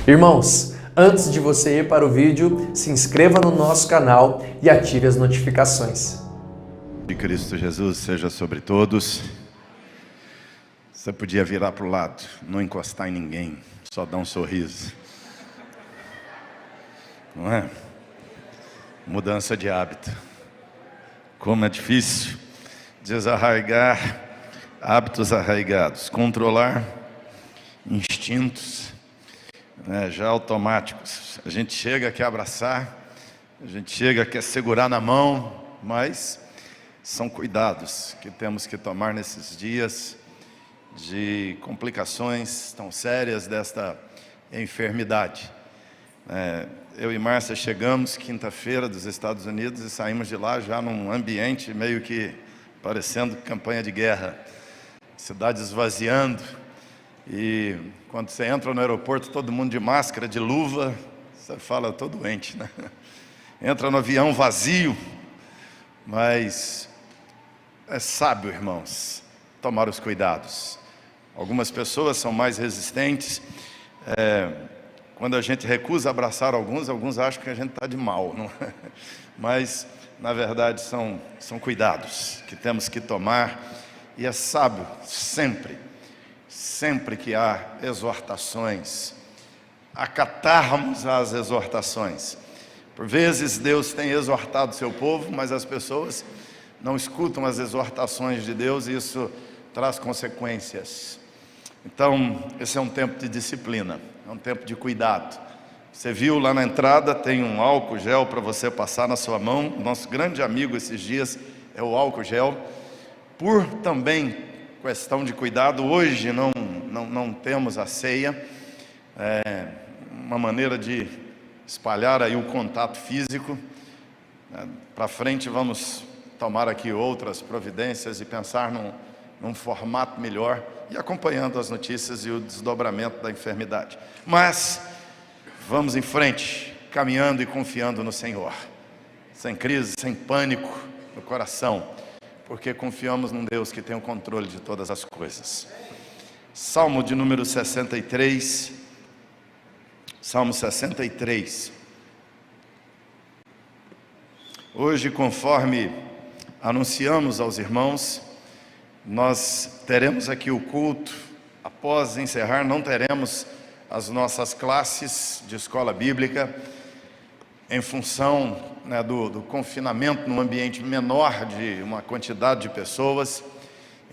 Irmãos, antes de você ir para o vídeo, se inscreva no nosso canal e ative as notificações. De Cristo Jesus seja sobre todos. Você podia virar para o lado, não encostar em ninguém, só dar um sorriso. Não é? Mudança de hábito. Como é difícil desarraigar hábitos arraigados, controlar instintos, já automáticos. A gente chega, quer abraçar, a gente chega, quer segurar na mão, mas são cuidados que temos que tomar nesses dias de complicações tão sérias desta enfermidade. Eu e Márcia chegamos quinta-feira dos Estados Unidos e saímos de lá já num ambiente meio que parecendo campanha de guerra, cidade esvaziando, e quando você entra no aeroporto, todo mundo de máscara, de luva, você fala, tô doente, né? Entra no avião vazio, mas é sábio, irmãos, tomar os cuidados. Algumas pessoas são mais resistentes. Quando a gente recusa abraçar alguns acham que a gente está de mal, não é? Mas, na verdade, são cuidados que temos que tomar. E é sábio, sempre que há exortações, acatarmos as exortações. Por vezes Deus tem exortado o seu povo, mas as pessoas não escutam as exortações de Deus e isso traz consequências. Então, esse é um tempo de disciplina, é um tempo de cuidado. Você viu lá na entrada, tem um álcool gel para você passar na sua mão. Nosso grande amigo esses dias é o álcool gel. Por também questão de cuidado, hoje não temos a ceia. Uma maneira de espalhar aí o contato físico. Para frente vamos tomar aqui outras providências e pensar num formato melhor e acompanhando as notícias e o desdobramento da enfermidade. Mas vamos em frente, caminhando e confiando no Senhor, sem crise, sem pânico no coração, porque confiamos num Deus que tem o controle de todas as coisas. Salmo de número 63. Salmo 63. Hoje, conforme anunciamos aos irmãos, nós teremos aqui o culto. Após encerrar, não teremos as nossas classes de escola bíblica, em função do confinamento num ambiente menor de uma quantidade de pessoas,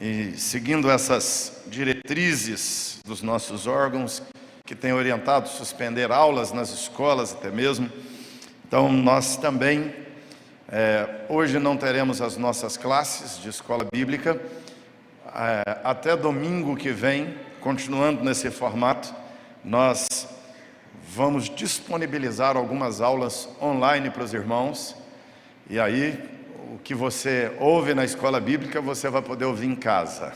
e seguindo essas diretrizes dos nossos órgãos, que têm orientado suspender aulas nas escolas até mesmo. Então nós também, hoje não teremos as nossas classes de escola bíblica, até domingo que vem, continuando nesse formato, nós vamos disponibilizar algumas aulas online para os irmãos, e aí o que você ouve na escola bíblica, você vai poder ouvir em casa,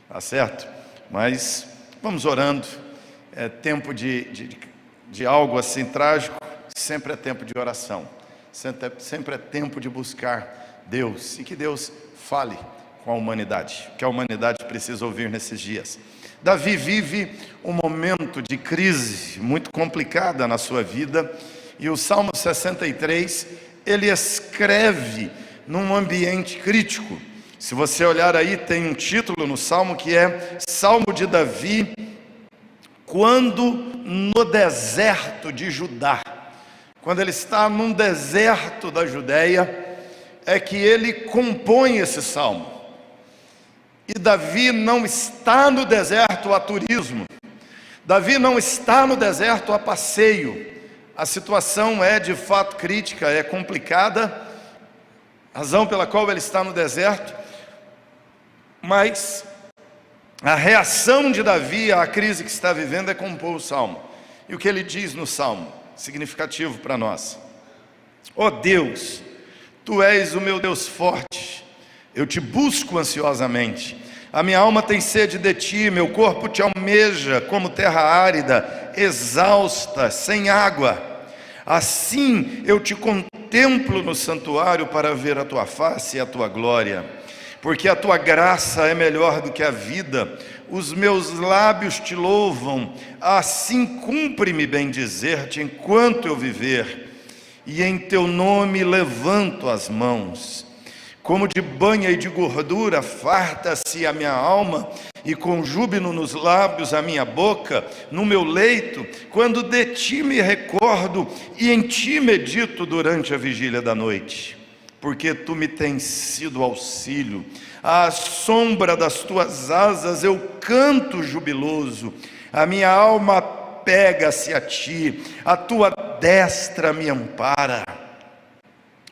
tá certo? Mas vamos orando. É tempo de algo assim trágico, sempre é tempo de oração, sempre é tempo de buscar Deus, e que Deus fale com a humanidade, que a humanidade precisa ouvir nesses dias. Davi vive um momento de crise muito complicada na sua vida, e o Salmo 63, ele escreve num ambiente crítico. Se você olhar aí, tem um título no Salmo que é Salmo de Davi, quando no deserto de Judá. Quando ele está num deserto da Judéia, é que ele compõe esse salmo. E Davi não está no deserto a turismo, Davi não está no deserto a passeio. A situação é de fato crítica, é complicada, razão pela qual ele está no deserto, mas a reação de Davi à crise que está vivendo é compor o salmo. E o que ele diz no salmo, significativo para nós: ó Deus, Tu és o meu Deus forte, eu te busco ansiosamente. A minha alma tem sede de ti, meu corpo te almeja como terra árida, exausta, sem água. Assim eu te contemplo no santuário para ver a tua face e a tua glória. Porque a tua graça é melhor do que a vida, os meus lábios te louvam, assim cumpre-me bem dizer-te enquanto eu viver, e em teu nome levanto as mãos. Como de banha e de gordura farta-se a minha alma, e com júbilo nos lábios a minha boca, no meu leito, quando de ti me recordo, e em ti medito durante a vigília da noite. Porque tu me tens sido auxílio, à sombra das tuas asas eu canto jubiloso, a minha alma pega-se a ti, a tua destra me ampara.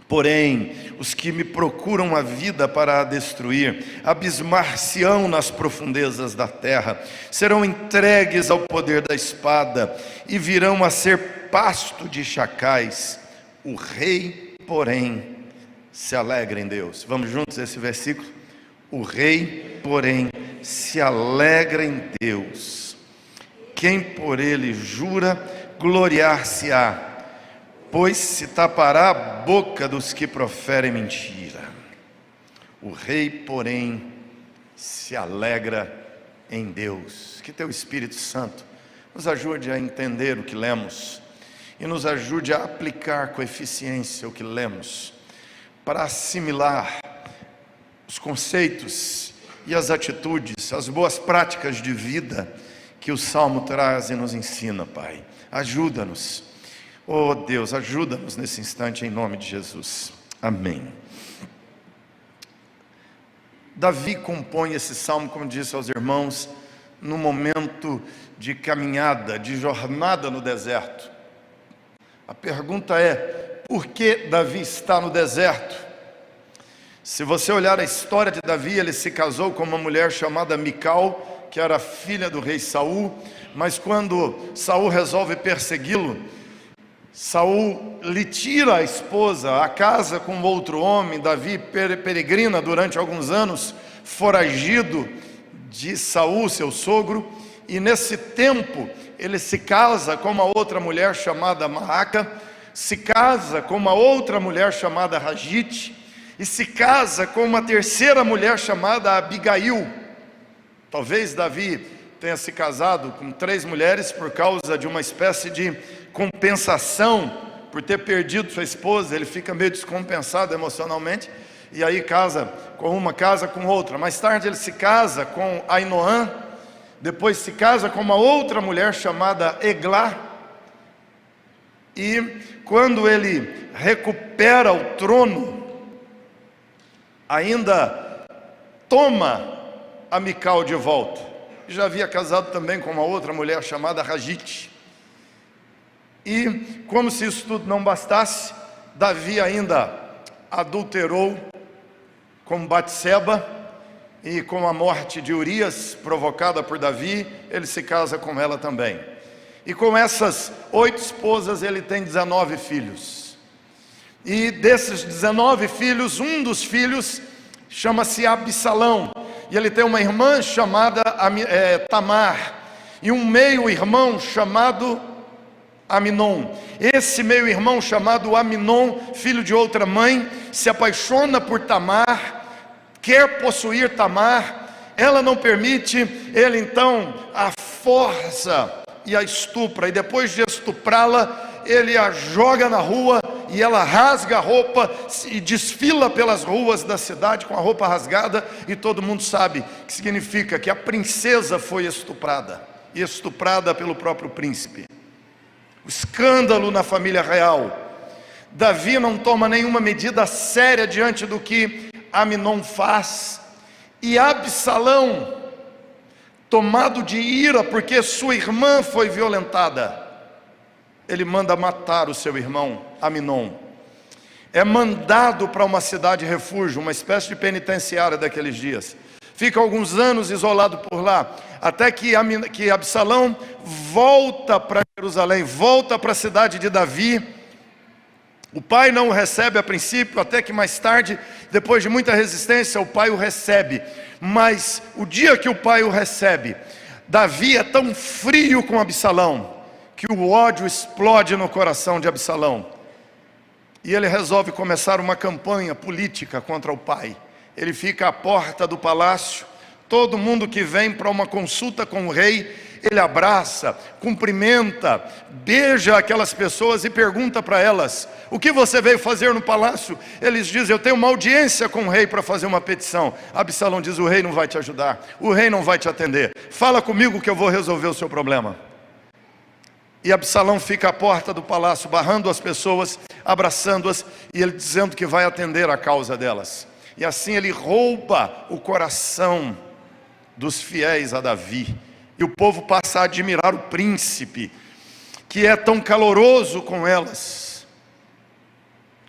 Porém, os que me procuram a vida para a destruir, abismar-se-ão nas profundezas da terra, serão entregues ao poder da espada, e virão a ser pasto de chacais. O rei, porém, se alegra em Deus. Vamos juntos esse versículo? O rei, porém, se alegra em Deus. Quem por ele jura, gloriar-se-á, pois se tapará a boca dos que proferem mentira. O rei, porém, se alegra em Deus. Que teu Espírito Santo nos ajude a entender o que lemos e nos ajude a aplicar com eficiência o que lemos, para assimilar os conceitos e as atitudes, as boas práticas de vida que o Salmo traz e nos ensina, Pai. Ajuda-nos. Oh Deus, ajuda-nos nesse instante em nome de Jesus. Amém. Davi compõe esse salmo, como disse aos irmãos, num momento de caminhada, de jornada no deserto. A pergunta é: por que Davi está no deserto? Se você olhar a história de Davi, ele se casou com uma mulher chamada Mical, que era filha do rei Saul, mas quando Saul resolve persegui-lo, Saul lhe tira a esposa, a casa com outro homem. Davi peregrina durante alguns anos, foragido de Saul, seu sogro, e nesse tempo ele se casa com uma outra mulher chamada Maaca, se casa com uma outra mulher chamada Ragite, e se casa com uma terceira mulher chamada Abigail. Talvez Davi tenha se casado com 3 mulheres por causa de uma espécie de compensação por ter perdido sua esposa. Ele fica meio descompensado emocionalmente, e aí casa com uma, casa com outra. Mais tarde ele se casa com Ainoã, depois se casa com uma outra mulher chamada Eglá, e quando ele recupera o trono, ainda toma a Mical de volta. Já havia casado também com uma outra mulher chamada Ragite. E como se isso tudo não bastasse, Davi ainda adulterou com Batseba, e com a morte de Urias, provocada por Davi, ele se casa com ela também. E com essas 8 esposas ele tem 19 filhos. E desses 19 filhos, um dos filhos chama-se Absalão, e ele tem uma irmã chamada Tamar, e um meio-irmão chamado Aminon. Esse meio-irmão chamado Aminon, filho de outra mãe, se apaixona por Tamar, quer possuir Tamar, ela não permite, ele então a força e a estupra, e depois de estuprá-la, ele a joga na rua, e ela rasga a roupa e desfila pelas ruas da cidade com a roupa rasgada, e todo mundo sabe que significa que a princesa foi estuprada, e estuprada pelo próprio príncipe. O escândalo na família real. Davi não toma nenhuma medida séria diante do que Aminon faz, e Absalão, tomado de ira porque sua irmã foi violentada, ele manda matar o seu irmão Aminon. É mandado para uma cidade refúgio, uma espécie de penitenciária daqueles dias. Fica alguns anos isolado por lá, até que Absalão volta para Jerusalém, volta para a cidade de Davi. O pai não o recebe a princípio, até que mais tarde, depois de muita resistência, o pai o recebe. Mas o dia que o pai o recebe, Davi é tão frio com Absalão, que o ódio explode no coração de Absalão, e ele resolve começar uma campanha política contra o pai. Ele fica à porta do palácio, Todo mundo que vem para uma consulta com o rei, ele abraça, cumprimenta, beija aquelas pessoas e pergunta para elas: o que você veio fazer no palácio? Eles dizem: eu tenho uma audiência com o rei para fazer uma petição. Absalão diz: o rei não vai te ajudar, o rei não vai te atender, fala comigo que eu vou resolver o seu problema. E Absalão fica à porta do palácio, barrando as pessoas, abraçando-as, e ele dizendo que vai atender a causa delas. E assim ele rouba o coração dos fiéis a Davi, e o povo passa a admirar o príncipe, que é tão caloroso com elas.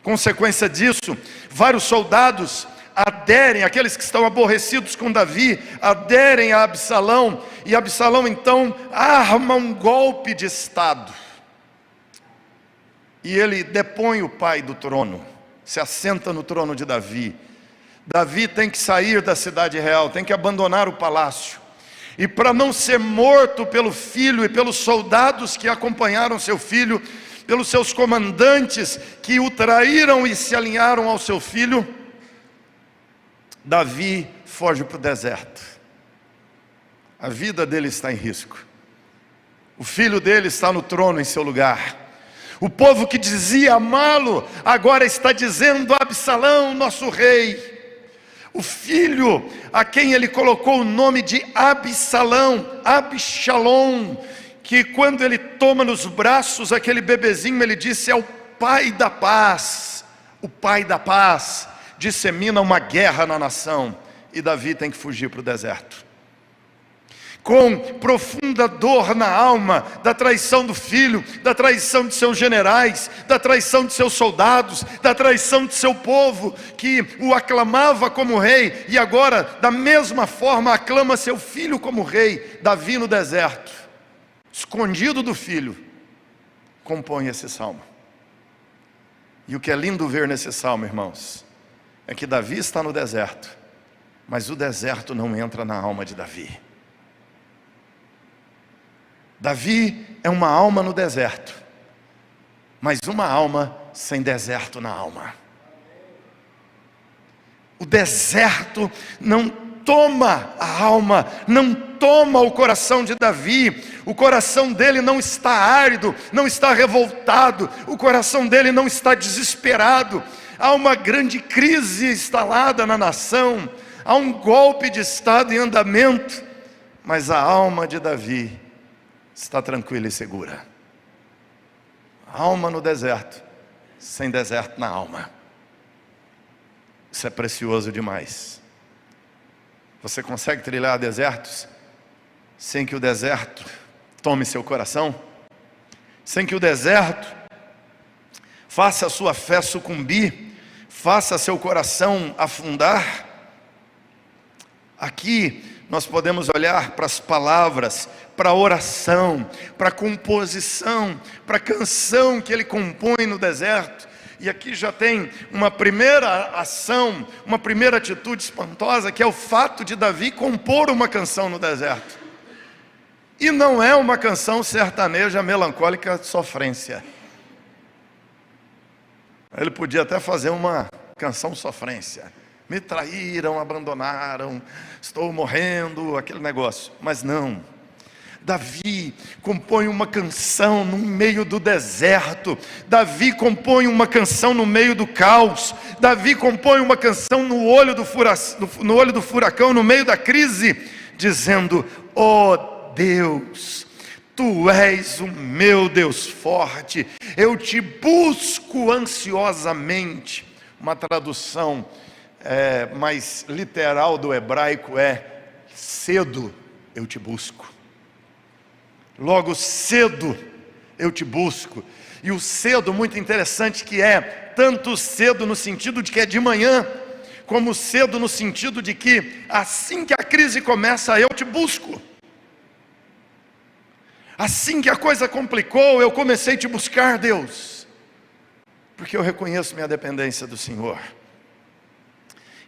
Consequência disso, vários soldados aderem, aqueles que estão aborrecidos com Davi, aderem a Absalão, e Absalão então arma um golpe de estado, e ele depõe o pai do trono, se assenta no trono de Davi. Davi tem que sair da cidade real, tem que abandonar o palácio, e para não ser morto pelo filho e pelos soldados que acompanharam seu filho, pelos seus comandantes que o traíram e se alinharam ao seu filho, Davi foge para o deserto. A vida dele está em risco, o filho dele está no trono em seu lugar. O povo que dizia amá-lo, agora está dizendo: Absalão, nosso rei. O filho a quem ele colocou o nome de Absalão, Absalom, que quando ele toma nos braços aquele bebezinho, ele disse: é o pai da paz. O pai da paz dissemina uma guerra na nação, e Davi tem que fugir para o deserto, com profunda dor na alma, da traição do filho, da traição de seus generais, da traição de seus soldados, da traição de seu povo, que o aclamava como rei, e agora da mesma forma aclama seu filho como rei. Davi no deserto, escondido do filho, compõe esse salmo. E o que é lindo ver nesse salmo, irmãos, é que Davi está no deserto, mas o deserto não entra na alma de Davi. Davi é uma alma no deserto, mas uma alma sem deserto na alma. O deserto não toma a alma, não toma o coração de Davi. O coração dele não está árido, não está revoltado, o coração dele não está desesperado. Há uma grande crise instalada na nação, há um golpe de estado em andamento, mas a alma de Davi está tranquila e segura. Alma no deserto, sem deserto na alma. Isso é precioso demais. Você consegue trilhar desertos sem que o deserto tome seu coração? Sem que o deserto faça a sua fé sucumbir, faça seu coração afundar? Aqui nós podemos olhar para as palavras, para a oração, para a composição, para a canção que ele compõe no deserto. E aqui já tem uma primeira ação, uma primeira atitude espantosa, que é o fato de Davi compor uma canção no deserto. E não é uma canção sertaneja, melancólica, sofrência. Ele podia até fazer uma canção sofrência. Me traíram, abandonaram, estou morrendo, aquele negócio. Mas não. Davi compõe uma canção no meio do deserto. Davi compõe uma canção no meio do caos. Davi compõe uma canção no olho do furacão, no meio da crise, dizendo: ó Deus, Tu és o meu Deus forte, eu te busco ansiosamente. Uma tradução mais literal do hebraico é: cedo eu te busco. Logo cedo eu te busco. E o cedo, muito interessante, que é tanto cedo no sentido de que é de manhã, como cedo no sentido de que assim que a crise começa, eu te busco. Assim que a coisa complicou, eu comecei a te buscar, Deus, porque eu reconheço minha dependência do Senhor.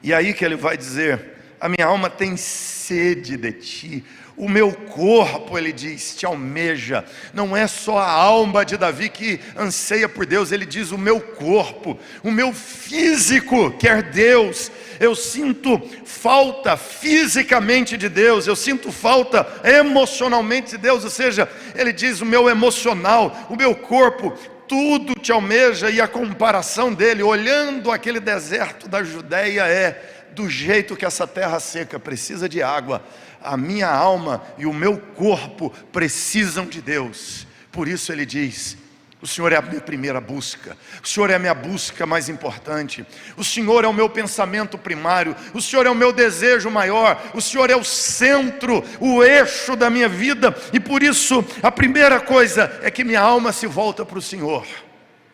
E aí que ele vai dizer: a minha alma tem sede de ti. O meu corpo, ele diz, te almeja. Não é só a alma de Davi que anseia por Deus, ele diz: o meu corpo, o meu físico quer Deus. Eu sinto falta fisicamente de Deus, eu sinto falta emocionalmente de Deus. Ou seja, ele diz: o meu emocional, o meu corpo, tudo te almeja. E a comparação dele, olhando aquele deserto da Judéia, é: do jeito que essa terra seca precisa de água, a minha alma e o meu corpo precisam de Deus. Por isso ele diz: o Senhor é a minha primeira busca, o Senhor é a minha busca mais importante, o Senhor é o meu pensamento primário, o Senhor é o meu desejo maior, o Senhor é o centro, o eixo da minha vida. E por isso a primeira coisa é que minha alma se volta para o Senhor.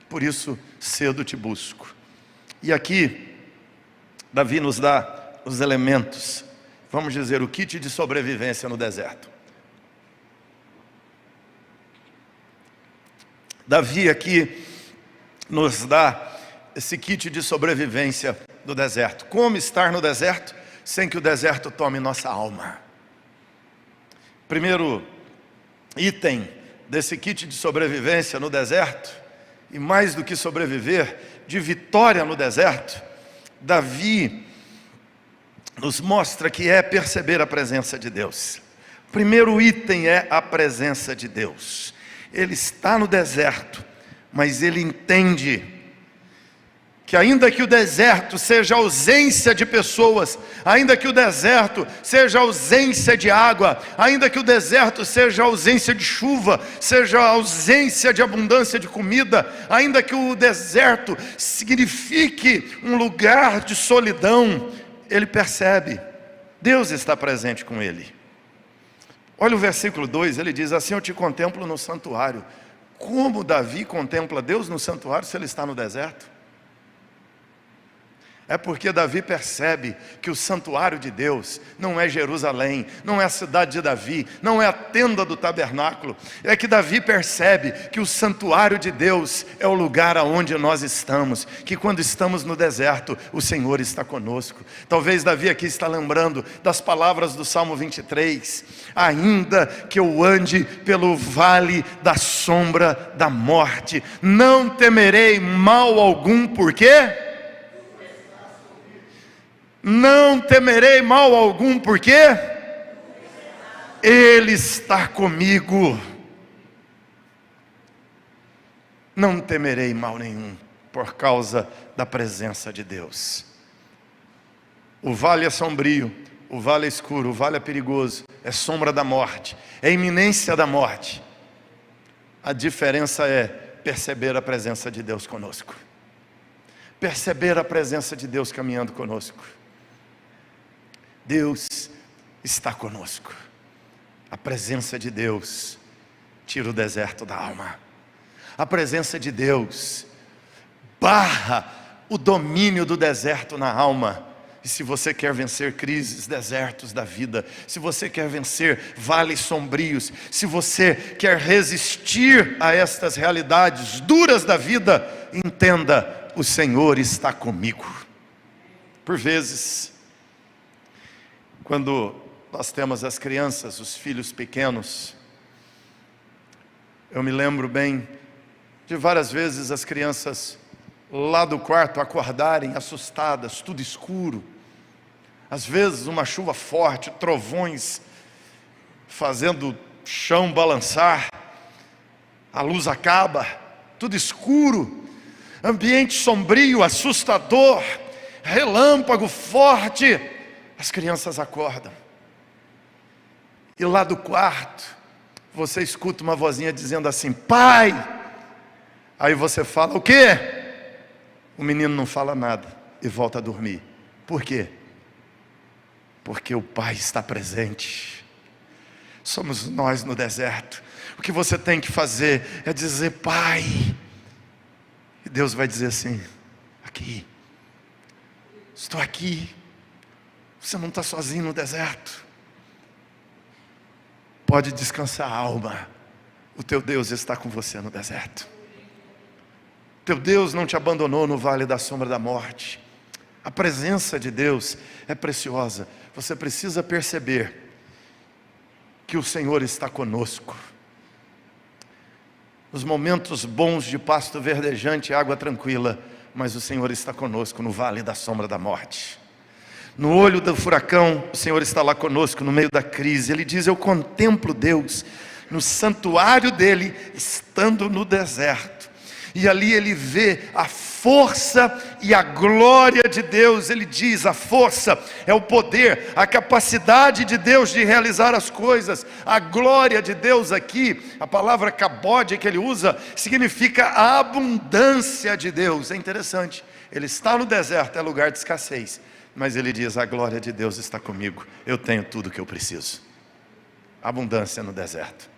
Por isso cedo te busco. E aqui Davi nos dá os elementos, vamos dizer, o kit de sobrevivência no deserto. Davi aqui nos dá esse kit de sobrevivência do deserto. Como estar no deserto sem que o deserto tome nossa alma? Primeiro item desse kit de sobrevivência no deserto, e mais do que sobreviver, de vitória no deserto, Davi nos mostra que é perceber a presença de Deus. O primeiro item é a presença de Deus. Ele está no deserto, mas ele entende que ainda que o deserto seja ausência de pessoas, ainda que o deserto seja ausência de água, ainda que o deserto seja ausência de chuva, seja ausência de abundância de comida, ainda que o deserto signifique um lugar de solidão, ele percebe: Deus está presente com ele. Olha o versículo 2, ele diz: assim eu te contemplo no santuário. Como Davi contempla Deus no santuário se ele está no deserto? É porque Davi percebe que o santuário de Deus não é Jerusalém, não é a cidade de Davi, não é a tenda do tabernáculo. É que Davi percebe que o santuário de Deus é o lugar aonde nós estamos, que quando estamos no deserto, o Senhor está conosco. Talvez Davi aqui está lembrando das palavras do Salmo 23: ainda que eu ande pelo vale da sombra da morte, não temerei mal algum. Por quê? Não temerei mal algum, porque Ele está comigo. Não temerei mal nenhum, por causa da presença de Deus. O vale é sombrio, o vale é escuro, o vale é perigoso, é sombra da morte, é iminência da morte. A diferença é perceber a presença de Deus conosco, perceber a presença de Deus caminhando conosco. Deus está conosco. A presença de Deus tira o deserto da alma. A presença de Deus barra o domínio do deserto na alma. E se você quer vencer crises, desertos da vida, se você quer vencer vales sombrios, se você quer resistir a estas realidades duras da vida, entenda: o Senhor está comigo. Por vezes, quando nós temos as crianças, os filhos pequenos, eu me lembro bem de várias vezes as crianças lá do quarto acordarem assustadas, tudo escuro. Às vezes uma chuva forte, trovões fazendo o chão balançar, a luz acaba, tudo escuro, ambiente sombrio, assustador, relâmpago forte. As crianças acordam, e lá do quarto você escuta uma vozinha dizendo assim: pai. Aí você fala: o quê? O menino não fala nada e volta a dormir. Por quê? Porque o pai está presente. Somos nós no deserto. O que você tem que fazer é dizer: pai. E Deus vai dizer assim: aqui, estou aqui. Você não está sozinho no deserto. Pode descansar a alma. O teu Deus está com você no deserto. Teu Deus não te abandonou no vale da sombra da morte. A presença de Deus é preciosa. Você precisa perceber que o Senhor está conosco. Nos momentos bons de pasto verdejante, água tranquila, mas o Senhor está conosco no vale da sombra da morte. No olho do furacão, o Senhor está lá conosco no meio da crise. Ele diz: eu contemplo Deus no santuário dele, estando no deserto. E ali ele vê a força e a glória de Deus. Ele diz: a força é o poder, a capacidade de Deus de realizar as coisas. A glória de Deus aqui, a palavra kabod que ele usa, significa a abundância de Deus. É interessante, ele está no deserto, é lugar de escassez, mas ele diz: a glória de Deus está comigo, eu tenho tudo o que eu preciso. Abundância no deserto.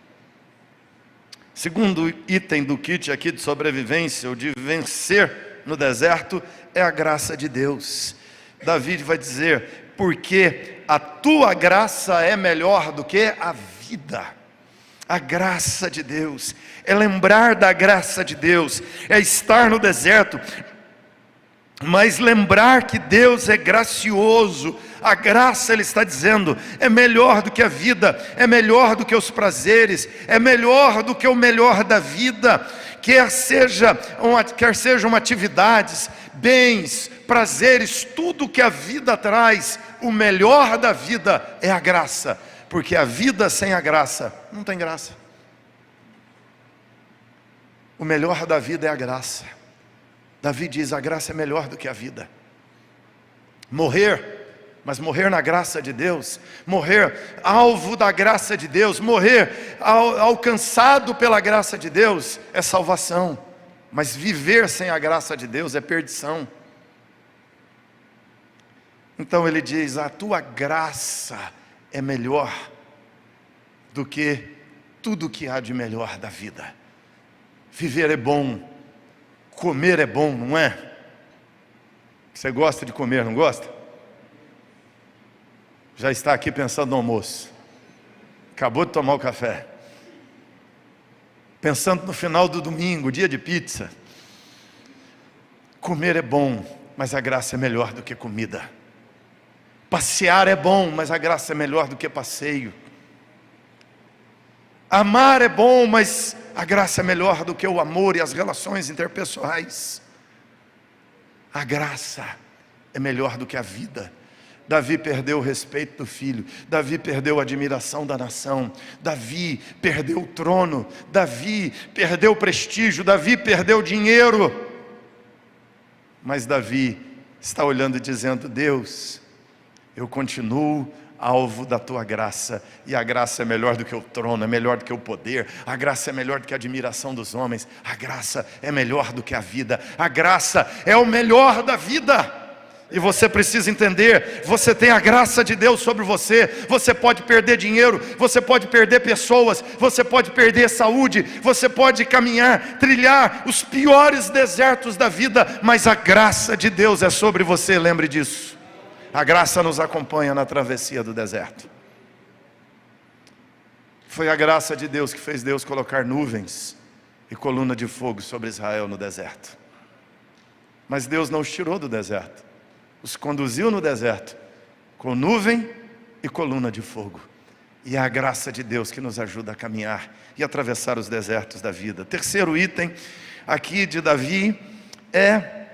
Segundo item do kit aqui de sobrevivência, ou de vencer no deserto, é a graça de Deus. Davi vai dizer: porque a tua graça é melhor do que a vida. A graça de Deus, é lembrar da graça de Deus, é estar no deserto, mas lembrar que Deus é gracioso. A graça, ele está dizendo, é melhor do que a vida, é melhor do que os prazeres, é melhor do que o melhor da vida, quer sejam atividades, bens, prazeres, tudo que a vida traz. O melhor da vida é a graça, porque a vida sem a graça não tem graça. O melhor da vida é a graça. Davi diz: a graça é melhor do que a vida. Morrer, mas morrer na graça de Deus, morrer alvo da graça de Deus, morrer alcançado pela graça de Deus, é salvação. Mas viver sem a graça de Deus é perdição. Então ele diz: a tua graça é melhor do que tudo que há de melhor da vida. Viver é bom, comer é bom, não é? Você gosta de comer, não gosta? Já está aqui pensando no almoço, acabou de tomar o café, pensando no final do domingo, dia de pizza. Comer é bom, mas a graça é melhor do que comida. Passear é bom, mas a graça é melhor do que passeio. Amar é bom, mas a graça é melhor do que o amor e as relações interpessoais. A graça é melhor do que a vida. Davi perdeu o respeito do filho, Davi perdeu a admiração da nação, Davi perdeu o trono, Davi perdeu o prestígio, Davi perdeu o dinheiro. Mas Davi está olhando e dizendo: Deus, eu continuo alvo da tua graça, e a graça é melhor do que o trono, é melhor do que o poder, a graça é melhor do que a admiração dos homens, a graça é melhor do que a vida, a graça é o melhor da vida. E você precisa entender, você tem a graça de Deus sobre você. Você pode perder dinheiro, você pode perder pessoas, você pode perder saúde, você pode caminhar, trilhar os piores desertos da vida, mas a graça de Deus é sobre você, lembre disso. A graça nos acompanha na travessia do deserto. Foi a graça de Deus que fez Deus colocar nuvens e coluna de fogo sobre Israel no deserto. Mas Deus não os tirou do deserto, os conduziu no deserto com nuvem e coluna de fogo. E é a graça de Deus que nos ajuda a caminhar e atravessar os desertos da vida. Terceiro item aqui de Davi é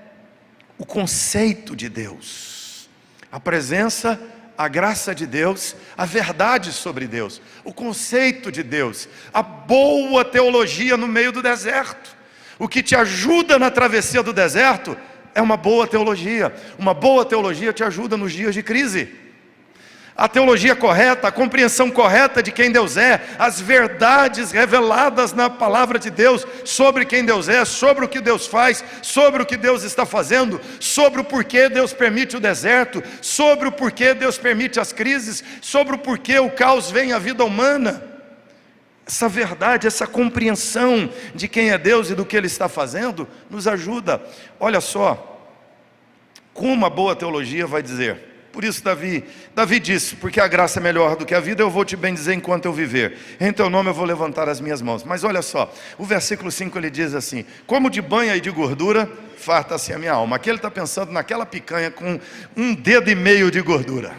o conceito de Deus, a presença, a graça de Deus, a verdade sobre Deus, o conceito de Deus, a boa teologia no meio do deserto. O que te ajuda na travessia do deserto é uma boa teologia. Uma boa teologia te ajuda nos dias de crise. A teologia correta, a compreensão correta de quem Deus é, as verdades reveladas na palavra de Deus sobre quem Deus é, sobre o que Deus faz, sobre o que Deus está fazendo, sobre o porquê Deus permite o deserto, sobre o porquê Deus permite as crises, sobre o porquê o caos vem à vida humana. Essa verdade, essa compreensão de quem é Deus e do que Ele está fazendo, nos ajuda. Olha só, como uma boa teologia vai dizer. Por isso Davi disse: porque a graça é melhor do que a vida, eu vou te bendizer enquanto eu viver, em teu nome eu vou levantar as minhas mãos. Mas olha só, o versículo 5 ele diz assim: como de banha e de gordura, farta-se a minha alma. Aqui ele está pensando naquela picanha com 1,5 dedo de gordura.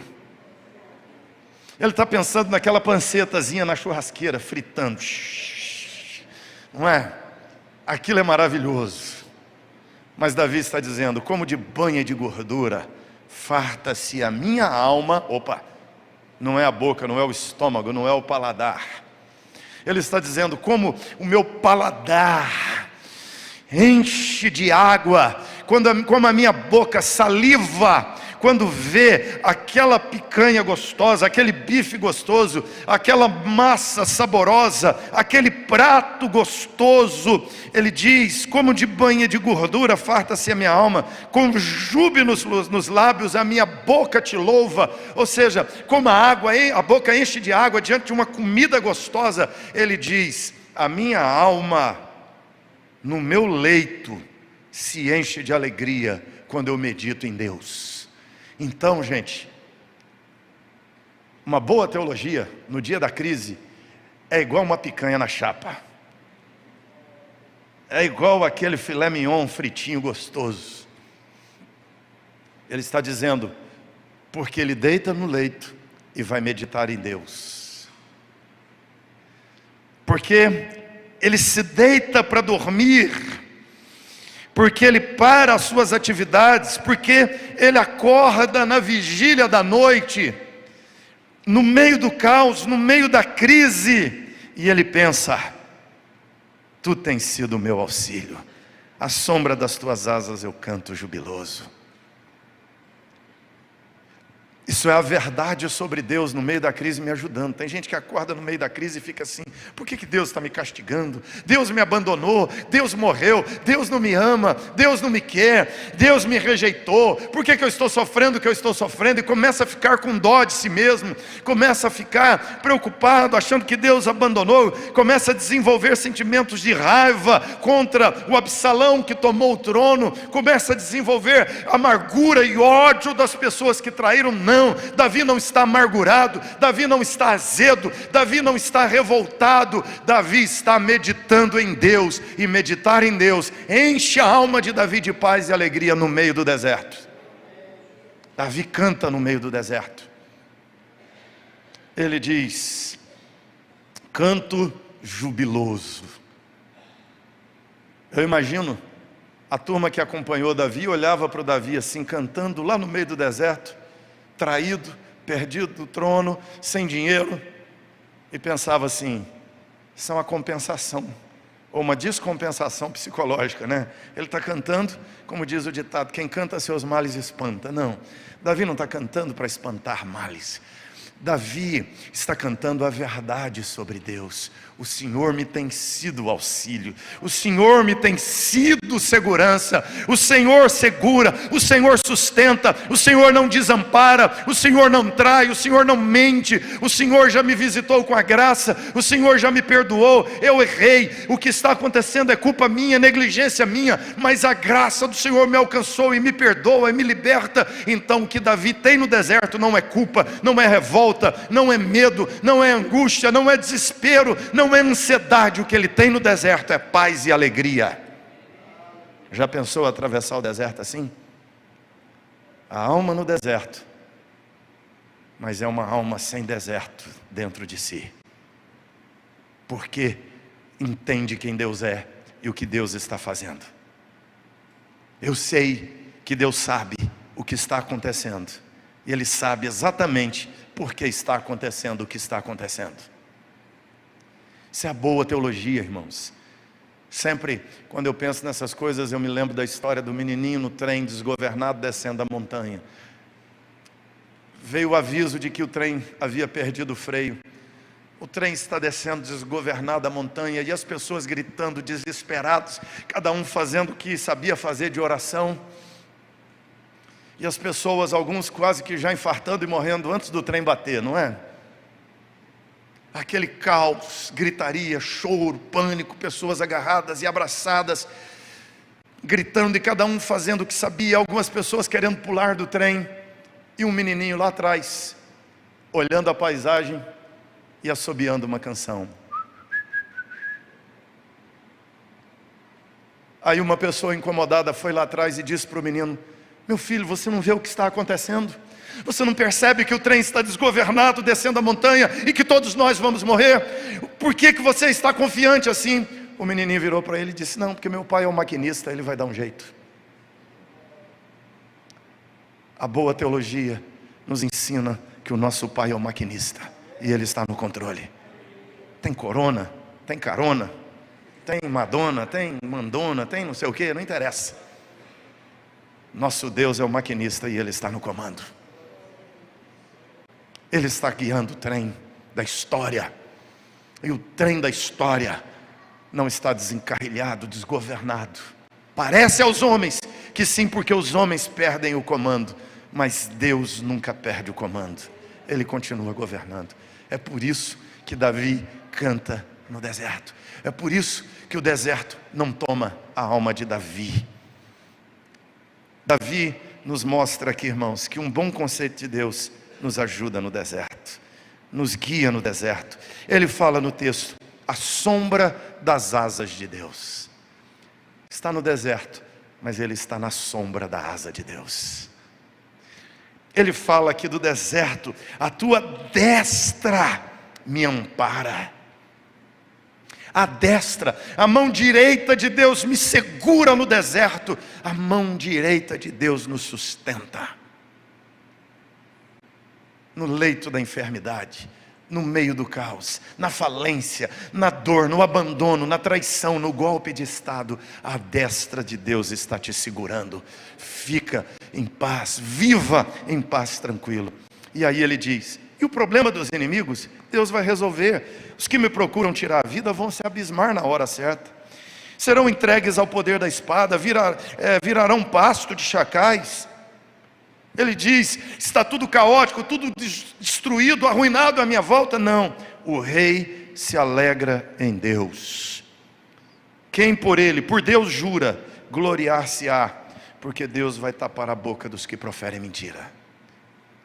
Ele está pensando naquela pancetazinha na churrasqueira, fritando. Não é? Aquilo é maravilhoso. Mas Davi está dizendo, como de banha de gordura, farta-se a minha alma. Opa, não é a boca, não é o estômago, não é o paladar. Ele está dizendo, como o meu paladar enche de água, como a minha boca saliva, quando vê aquela picanha gostosa, aquele bife gostoso, aquela massa saborosa, aquele prato gostoso, ele diz, como de banha de gordura farta-se a minha alma, com júbilo nos lábios a minha boca te louva. Ou seja, como a boca enche de água diante de uma comida gostosa, ele diz, a minha alma no meu leito se enche de alegria quando eu medito em Deus. Então, gente, uma boa teologia no dia da crise é igual uma picanha na chapa. É igual aquele filé mignon fritinho gostoso. Ele está dizendo, porque ele deita no leito e vai meditar em Deus. Porque ele se deita para dormir, porque ele para as suas atividades, porque ele acorda na vigília da noite, no meio do caos, no meio da crise, e ele pensa, tu tens sido o meu auxílio, à sombra das tuas asas eu canto jubiloso. Isso é a verdade sobre Deus no meio da crise me ajudando. Tem gente que acorda no meio da crise e fica assim, por que Deus está me castigando? Deus me abandonou, Deus morreu, Deus não me ama, Deus não me quer, Deus me rejeitou, por que eu estou sofrendo o que eu estou sofrendo? E começa a ficar com dó de si mesmo, começa a ficar preocupado, achando que Deus abandonou, começa a desenvolver sentimentos de raiva contra o Absalão que tomou o trono, começa a desenvolver amargura e ódio das pessoas que traíram. Não, Davi não está amargurado, Davi não está azedo, Davi não está revoltado, Davi está meditando em Deus, e meditar em Deus enche a alma de Davi de paz e alegria no meio do deserto. Davi canta no meio do deserto. Ele diz, canto jubiloso. Eu imagino a turma que acompanhou Davi, olhava para o Davi assim, cantando lá no meio do deserto, traído, perdido do trono, sem dinheiro, e pensava assim, isso é uma compensação, ou uma descompensação psicológica, né? Ele está cantando, como diz o ditado, quem canta seus males espanta. Não, Davi não está cantando para espantar males, Davi está cantando a verdade sobre Deus. O Senhor me tem sido auxílio, o Senhor me tem sido segurança, o Senhor segura, o Senhor sustenta, o Senhor não desampara, o Senhor não trai, o Senhor não mente, o Senhor já me visitou com a graça, o Senhor já me perdoou, eu errei, o que está acontecendo é culpa minha, negligência minha, mas a graça do Senhor me alcançou e me perdoa e me liberta. Então o que Davi tem no deserto não é culpa, não é revolta, não é medo, não é angústia, não é desespero, não é ansiedade. O que ele tem no deserto é paz e alegria. Já pensou atravessar o deserto assim? A alma no deserto, mas é uma alma sem deserto dentro de si, porque entende quem Deus é e o que Deus está fazendo. Eu sei que Deus sabe o que está acontecendo, e Ele sabe exatamente por que está acontecendo o que está acontecendo. Isso é a boa teologia, irmãos. Sempre, quando eu penso nessas coisas, eu me lembro da história do menininho no trem desgovernado descendo a montanha. Veio o aviso de que o trem havia perdido o freio. O trem está descendo desgovernado a montanha, e as pessoas gritando, desesperados, cada um fazendo o que sabia fazer de oração. E as pessoas, alguns quase que já infartando e morrendo antes do trem bater, não é? Aquele caos, gritaria, choro, pânico, pessoas agarradas e abraçadas, gritando e cada um fazendo o que sabia, algumas pessoas querendo pular do trem, e um menininho lá atrás, olhando a paisagem e assobiando uma canção. Aí uma pessoa incomodada foi lá atrás e disse para o menino, Meu filho, você não vê o que está acontecendo? Você não percebe que o trem está desgovernado, descendo a montanha, e que todos nós vamos morrer? Por que você está confiante assim? O menininho virou para ele e disse: não, porque meu pai é um maquinista, ele vai dar um jeito. A boa teologia nos ensina que o nosso pai é um maquinista, e ele está no controle. Tem corona, tem carona, tem Madonna, tem Mandona, tem não sei o que, não interessa. Nosso Deus é o maquinista e Ele está no comando. Ele está guiando o trem da história. E o trem da história não está desencarrilhado, desgovernado. Parece aos homens que sim, porque os homens perdem o comando. Mas Deus nunca perde o comando. Ele continua governando. É por isso que Davi canta no deserto. É por isso que o deserto não toma a alma de Davi. Davi nos mostra aqui, irmãos, que um bom conceito de Deus nos ajuda no deserto, nos guia no deserto. Ele fala no texto: a sombra das asas de Deus. Está no deserto, mas ele está na sombra da asa de Deus. Ele fala aqui do deserto: a tua destra me ampara. A destra, a mão direita de Deus me segura no deserto. A mão direita de Deus nos sustenta. No leito da enfermidade, no meio do caos, na falência, na dor, no abandono, na traição, no golpe de estado, a destra de Deus está te segurando. Fica em paz, viva em paz, tranquilo. E aí ele diz: e o problema dos inimigos, Deus vai resolver. Os que me procuram tirar a vida vão se abismar na hora certa. Serão entregues ao poder da espada, virarão pasto de chacais. Ele diz: está tudo caótico, tudo destruído, arruinado à minha volta. Não, o rei se alegra em Deus. Quem por ele, por Deus jura, gloriar-se-á, porque Deus vai tapar a boca dos que proferem mentira.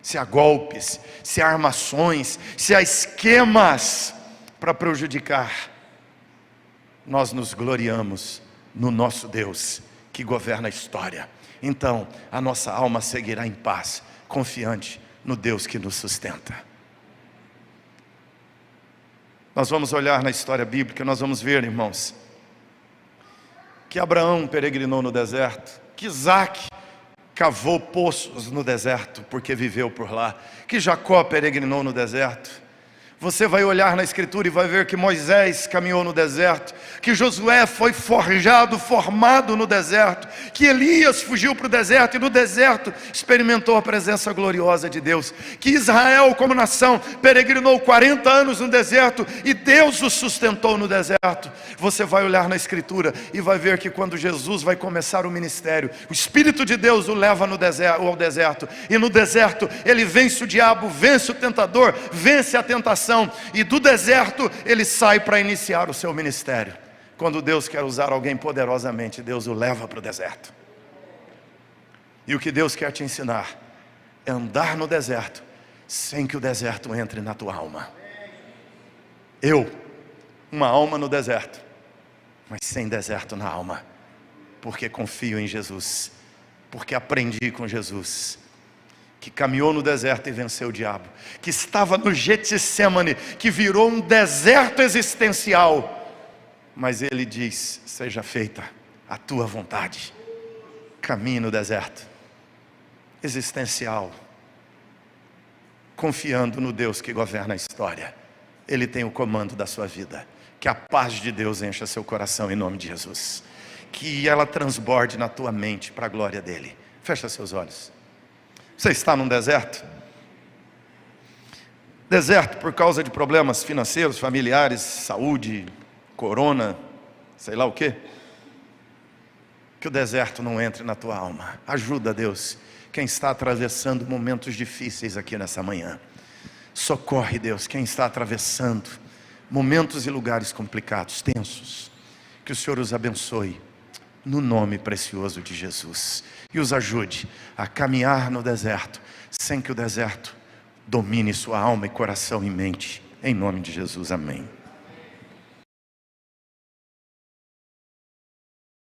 Se há golpes, se há armações, se há esquemas para prejudicar, nós nos gloriamos no nosso Deus que governa a história. Então a nossa alma seguirá em paz, confiante no Deus que nos sustenta. Nós vamos olhar na história bíblica, nós vamos ver, irmãos, que Abraão peregrinou no deserto, que Isaac cavou poços no deserto, porque viveu por lá, que Jacó peregrinou no deserto. Você vai olhar na escritura e vai ver que Moisés caminhou no deserto, que Josué foi forjado, formado no deserto, que Elias fugiu para o deserto e no deserto experimentou a presença gloriosa de Deus, que Israel como nação peregrinou 40 anos no deserto e Deus o sustentou no deserto. Você vai olhar na escritura e vai ver que quando Jesus vai começar o ministério, o Espírito de Deus o leva ao deserto, e no deserto ele vence o diabo, vence o tentador, vence a tentação, e do deserto ele sai para iniciar o seu ministério. Quando Deus quer usar alguém poderosamente, Deus o leva para o deserto. E o que Deus quer te ensinar é andar no deserto sem que o deserto entre na tua alma. Uma alma no deserto, mas sem deserto na alma, porque confio em Jesus, porque aprendi com Jesus, que caminhou no deserto e venceu o diabo, que estava no Getsemane, que virou um deserto existencial, mas ele diz: seja feita a tua vontade. Caminhe no deserto existencial, confiando no Deus que governa a história. Ele tem o comando da sua vida. Que a paz de Deus encha seu coração em nome de Jesus, que ela transborde na tua mente para a glória dele. Fecha seus olhos. Você está num deserto? Deserto por causa de problemas financeiros, familiares, saúde, corona, sei lá o quê? Que o deserto não entre na tua alma. Ajuda, Deus, quem está atravessando momentos difíceis aqui nessa manhã. Socorre, Deus, quem está atravessando momentos e lugares complicados, tensos. Que o Senhor os abençoe no nome precioso de Jesus, e os ajude a caminhar no deserto, sem que o deserto domine sua alma e coração e mente, em nome de Jesus, amém.